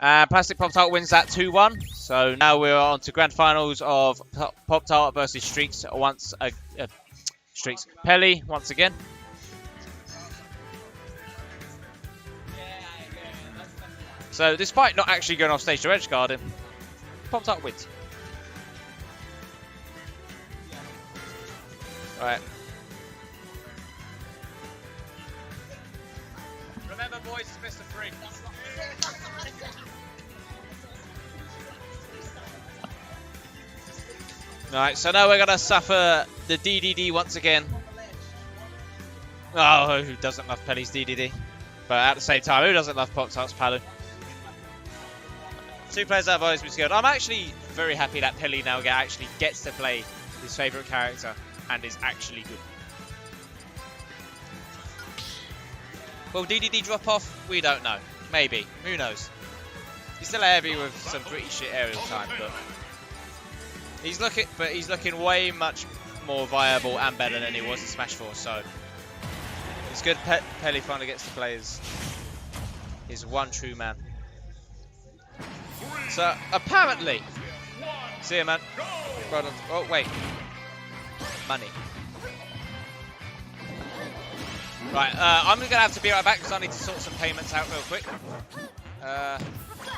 Plastic Poptart wins that 2-1. So now we're on to grand finals of Poptart versus Streaks Streaks. Peli once again. So despite not actually going off stage to edge guard him, Poptart wins. Alright. Remember boys, it's best of 3. Alright, so now we're going to suffer the DDD once again. Oh, who doesn't love Peli's DDD? But at the same time, who doesn't love Poptart's Palu? 2 players that have always been skilled. I'm actually very happy that Peli now actually gets to play his favourite character and is actually good. Will DDD drop off? We don't know. Maybe. Who knows? He's still a heavy with some pretty shit aerial time, but he's looking way much more viable and better than he was in Smash 4. So it's good. Peli finally gets to play his one true man. So apparently, see you, man. Oh wait, money. Right, I'm gonna have to be right back because I need to sort some payments out real quick.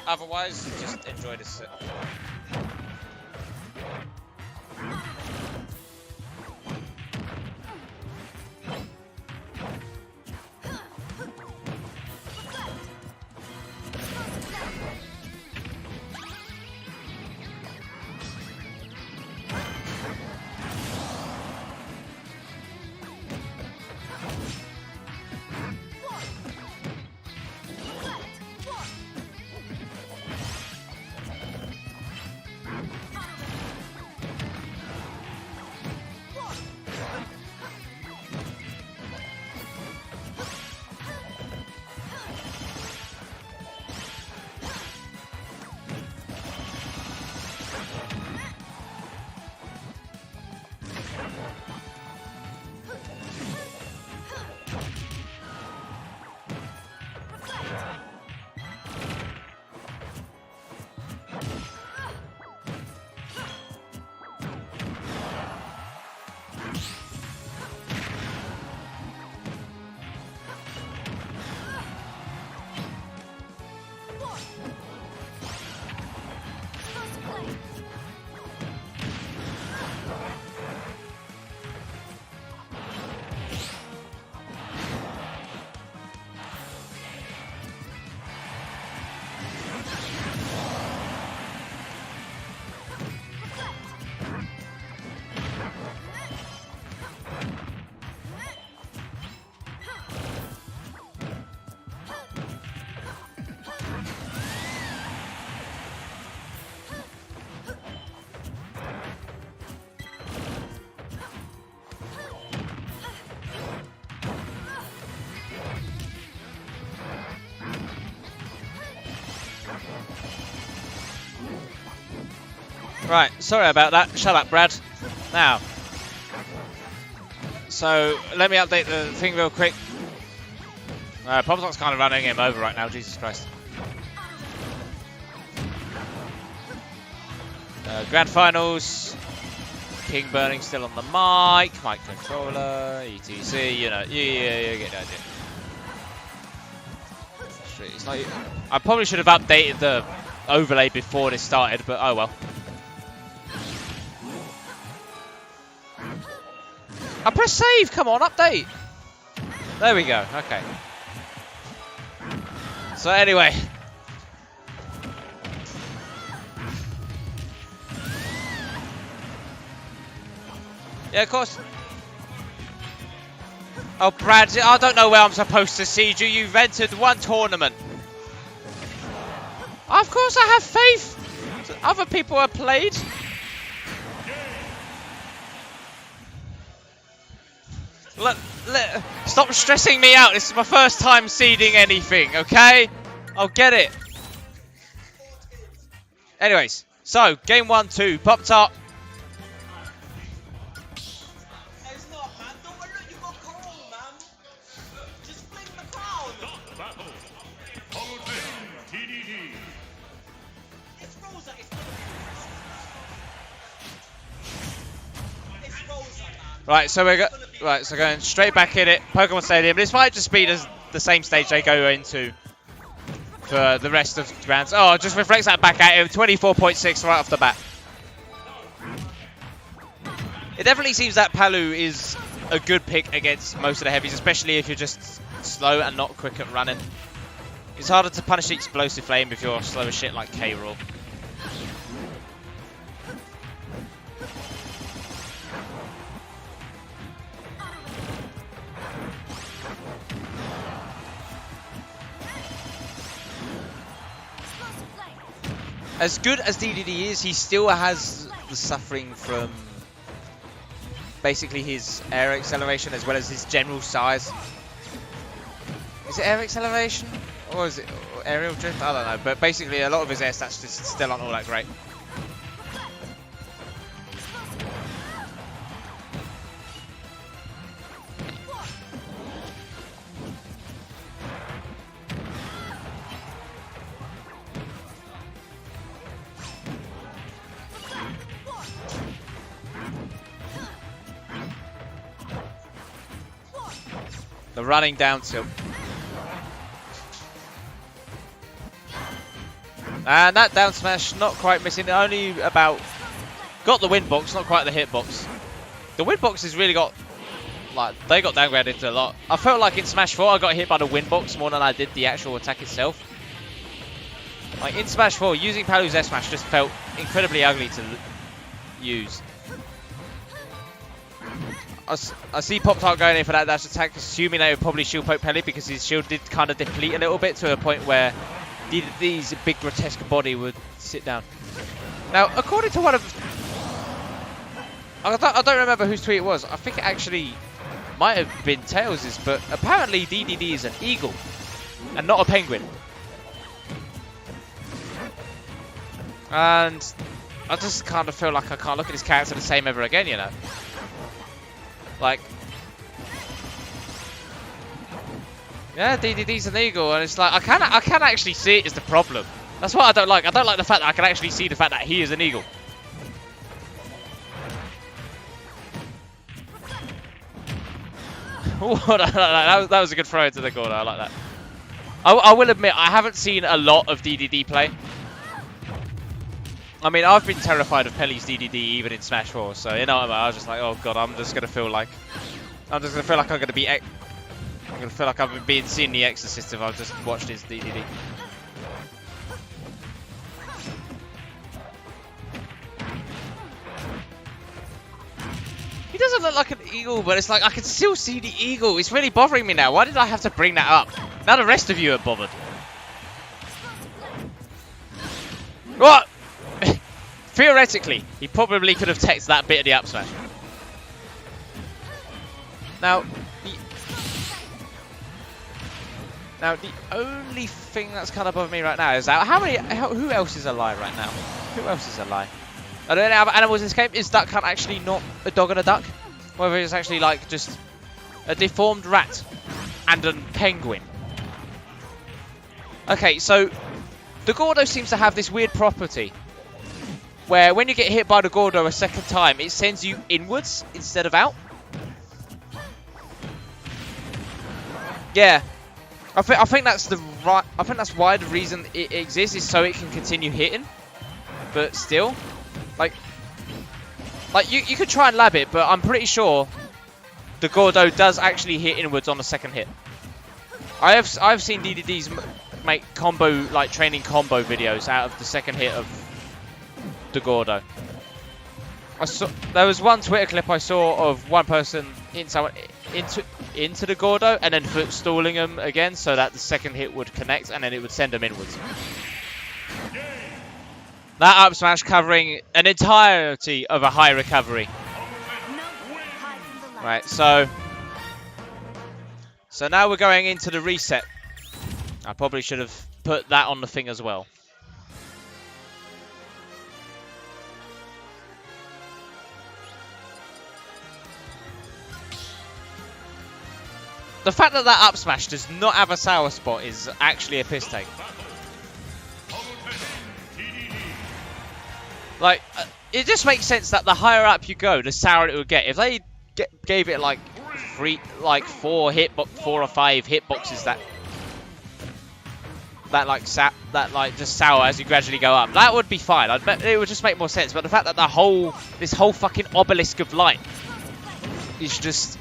Otherwise, just enjoy this. Right, sorry about that. Shut up, Brad. Now, so let me update the thing real quick. Poptart's kind of running him over right now. Jesus Christ. Grand finals. King Burning still on the mic controller, etc. You know, you get the idea. It's like, I probably should have updated the overlay before this started, but oh well. I press save, come on, update. There we go, okay. So anyway. Yeah, of course. Oh, Brad, I don't know where I'm supposed to seed you. You've entered one tournament. Of course I have faith. Other people have played. Stop stressing me out. This is my first time seeding anything, okay? I'll get it. Anyways, so game 1-2, Poptart. Right, so we're going straight back in it. Pokemon Stadium. This might just be the same stage they go into for the rest of the rounds. Oh, just reflects that back at him. 24.6 right off the bat. It definitely seems that Palu is a good pick against most of the heavies, especially if you're just slow and not quick at running. It's harder to punish the explosive flame if you're slow as shit like K-Rool. As good as DDD is, he still has the suffering from basically his air acceleration as well as his general size. Is it air acceleration? Or is it aerial drift? I don't know. But basically, a lot of his air stats just still aren't all that great. The running down tilt. And that down smash, not quite missing. Only about... Got the wind box, not quite the hit box. The wind box has really got... Like, they got downgraded a lot. I felt like in Smash 4 I got hit by the wind box more than I did the actual attack itself. Like, in Smash 4, using Palu's S-Smash just felt incredibly ugly to use. I see Poptart going in for that dash attack, assuming they would probably shield poke Peli because his shield did kind of deplete a little bit to a point where DDD's big grotesque body would sit down. Now, according to one of... I don't remember whose tweet it was. I think it actually might have been Tails', but apparently DDD is an eagle and not a penguin. And I just kind of feel like I can't look at this character the same ever again, you know? Like, yeah, DDD's an eagle, and it's like I can actually see it as the problem. That's what I don't like. I don't like the fact that I can actually see the fact that he is an eagle. that was a good throw into the corner. I like that. I will admit I haven't seen a lot of DDD play. I mean, I've been terrified of Peli's DDD even in Smash 4, so you know what I mean? I was just like, oh god, I'm just gonna feel like I'm gonna be I'm gonna feel like I've been seeing the Exorcist if I've just watched his DDD. He doesn't look like an eagle, but it's like I can still see the eagle. It's really bothering me now. Why did I have to bring that up? Now the rest of you are bothered. What? Theoretically, he probably could have teched that bit of the up smash. Now, the only thing that's kind of bothering me right now is that who else is alive right now? Who else is alive? Are there any other animals in this game? Is Duck Hunt actually not a dog and a duck? Whether it's actually like just a deformed rat and a penguin. Okay, so the Gordo seems to have this weird property where when you get hit by the Gordo a second time, it sends you inwards instead of out. Yeah, I think that's that's why the reason it exists is so it can continue hitting. But still, like you could try and lab it, but I'm pretty sure the Gordo does actually hit inwards on the second hit. I've seen DDDs make training combo videos out of the second hit of the Gordo. There was one Twitter clip I saw of one person into the Gordo and then foot stalling him again so that the second hit would connect and then it would send him inwards. That up smash covering an entirety of a high recovery. Right, so now we're going into the reset. I probably should have put that on the thing as well. The fact that up smash does not have a sour spot is actually a piss take. Like, it just makes sense that the higher up you go, the sourer it will get. If they gave it like four or five hitboxes that like just sour as you gradually go up. That would be fine. I'd bet it would just make more sense. But the fact that this whole fucking obelisk of light is just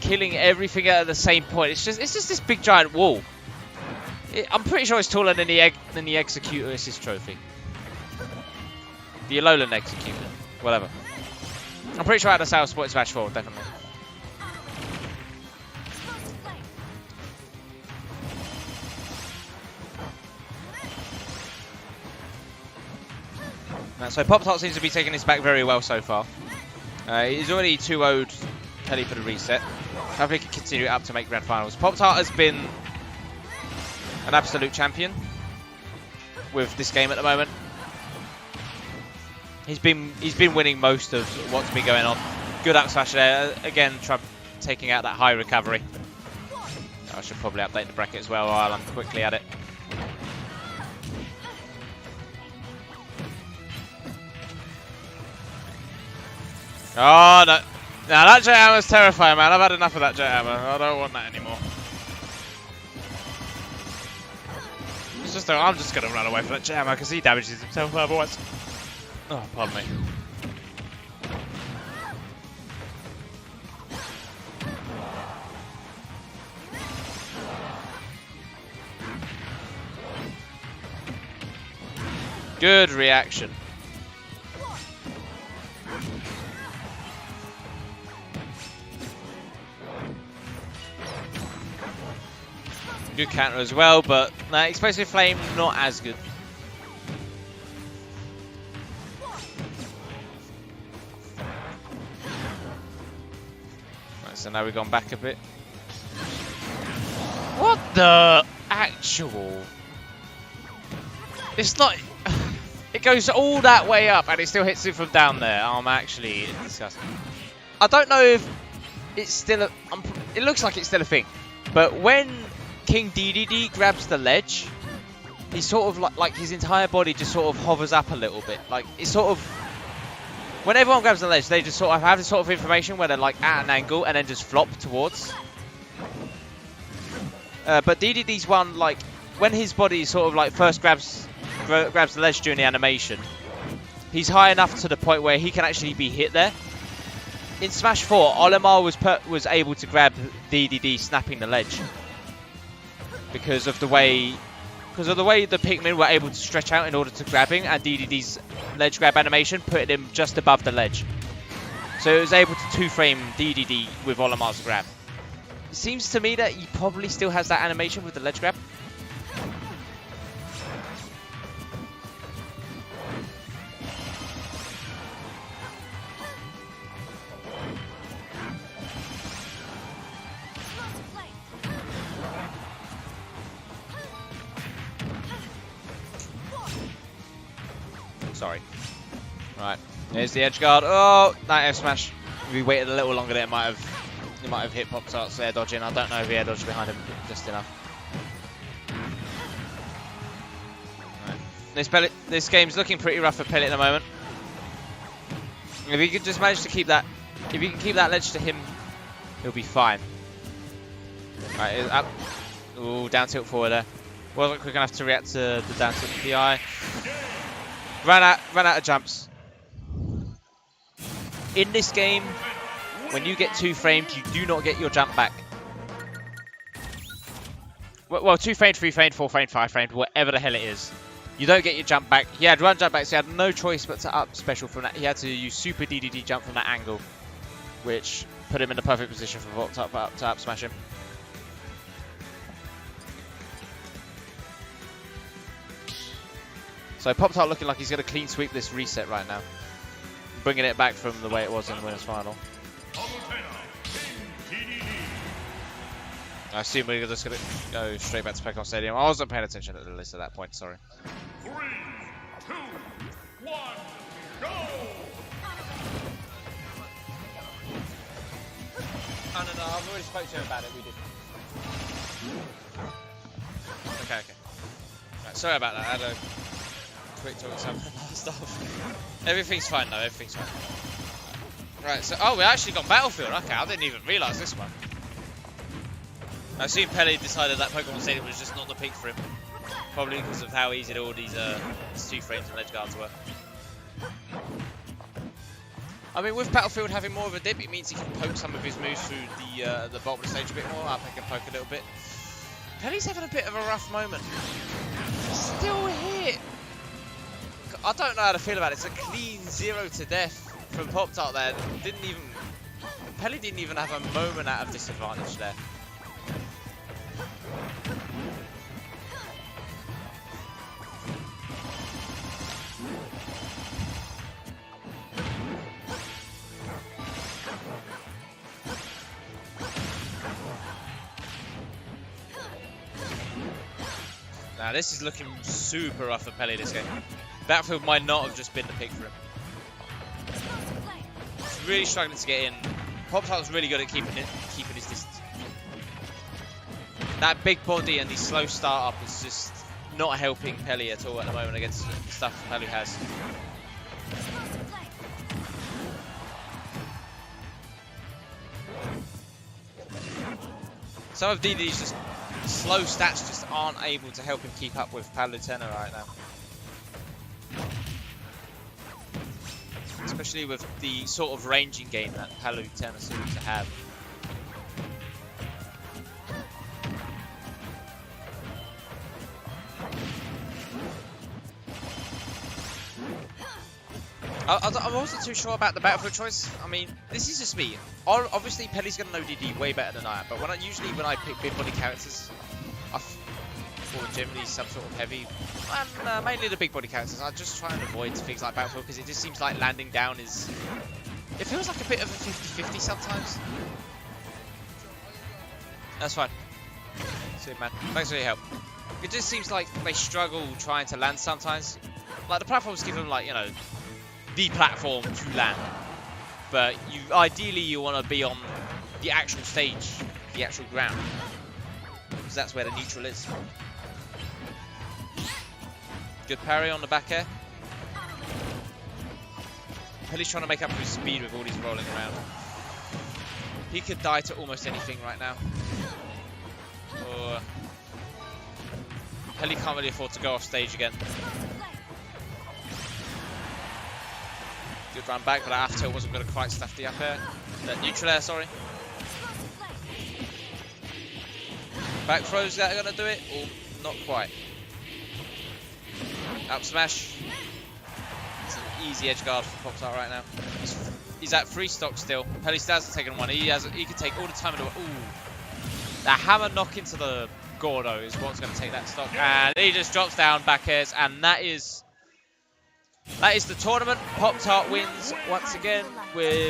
killing everything at the same point. It's just this big giant wall. I'm pretty sure it's taller than the Executor Assist trophy. The Alolan Executor, whatever. I'm pretty sure I had a sale spot in Smash 4, definitely. So Poptart seems to be taking this back very well so far. He's already 2-0'd Peli for the reset. Hopefully he can continue it up to make grand finals. Poptart has been an absolute champion with this game at the moment. He's been winning most of what's been going on. Good up smash there. Again, taking out that high recovery. I should probably update the bracket as well while I'm quickly at it. Oh no. Now that jet hammer's terrifying, man. I've had enough of that jet hammer. I don't want that anymore. I'm just gonna run away from that jet hammer because he damages himself otherwise. Oh, pardon me. Good reaction. Good counter as well, but Explosive Flame not as good. Right, so now we've gone back a bit. What the actual? It's not. It goes all that way up and it still hits it from down there. I'm actually disgusted. I don't know if it's still it looks like it's still a thing, but when King DDD grabs the ledge, he sort of like his entire body just sort of hovers up a little bit. Like it's sort of when everyone grabs the ledge, they just sort of have this sort of information where they're like at an angle and then just flop towards. But DDD's one, like when his body sort of like first grabs the ledge during the animation, he's high enough to the point where he can actually be hit there. In Smash 4, Olimar was able to grab DDD snapping the ledge. Because of the way the Pikmin were able to stretch out in order to grab him, and DDD's ledge grab animation put him just above the ledge. So it was able to 2-frame DDD with Olimar's grab. It seems to me that he probably still has that animation with the ledge grab. Sorry. Right, here's the edge guard. Oh, that F smash. If we waited a little longer, it might have hit Poptart's air dodging. I don't know if he air dodged behind him just enough. Right. This game's looking pretty rough for Peli at the moment. If he could just manage to keep that, if he can keep that ledge to him, he'll be fine. Right, up. Ooh, down tilt forward there. Wasn't quick enough to react to the down tilt PI. Ran out of jumps. In this game, when you get 2-framed, you do not get your jump back. Well, 2-framed, 3-framed, 4-framed, 5-framed, whatever the hell it is. You don't get your jump back. He had one jump back, so he had no choice but to up special from that. He had to use Super DDD jump from that angle, which put him in the perfect position for Poptart to up smash him. So Poptart looking like he's going to clean sweep this reset right now. Bringing it back from the way it was in the winners final. I assume we're just going to go straight back to Pekon Stadium. I wasn't paying attention to the list at that point, sorry. 3, 2, 1, go! Oh, no, I've already spoke to him about it, we did. Okay. Right, sorry about that, I had a quick talk with some stuff. Everything's fine though, everything's fine. Right, so, oh, we actually got Battlefield. Okay, I didn't even realise this one. I assume Peli decided that Pokemon Stadium was just not the peak for him. Probably because of how easy all these 2 frames and edge guards were. I mean, with Battlefield having more of a dip, it means he can poke some of his moves through the bottom of the stage a bit more. Up and poke a little bit. Peli's having a bit of a rough moment. Still hit. I don't know how to feel about it. It's a clean 0 to death from Poptart there. Peli didn't even have a moment out of disadvantage there. Now this is looking super rough for Peli this game. Battlefield might not have just been the pick for him. He's really struggling to get in. Poptart's really good at keeping his distance. That big body and the slow start up is just not helping Peli at all at the moment against the stuff Peli has. Some of DD's just slow stats just aren't able to help him keep up with Palutena right now. Especially with the sort of ranging game that Palutena seems to have. I wasn't too sure about the Battlefield choice. I mean, this is just me. Obviously, Peli's going to know DD way better than I am, but usually when I pick big body characters, or generally some sort of heavy, and mainly the big body characters, I just try and avoid things like Battlefield because it just seems like landing down is... It feels like a bit of a 50-50 sometimes. That's fine. Sweet man. Thanks for your help. It just seems like they struggle trying to land sometimes. Like the platforms give them, like, you know, the platform to land, but ideally you want to be on the actual stage, the actual ground, because that's where the neutral is. Good parry on the back air. Peli's trying to make up for his speed with all these rolling around. He could die to almost anything right now. Or Peli can't really afford to go off stage again. Good run back, but that after wasn't going to quite stuff the up air. Neutral air, sorry. Back throws that are going to do it, or not quite. Up smash. It's an easy edge guard for Poptart right now. He's at 3 stock still. Peli still hasn't taken one. He can take all the time in the... Ooh. The hammer knock into the Gordo is what's going to take that stock. And he just drops down back airs, and that is the tournament. Poptart wins once again with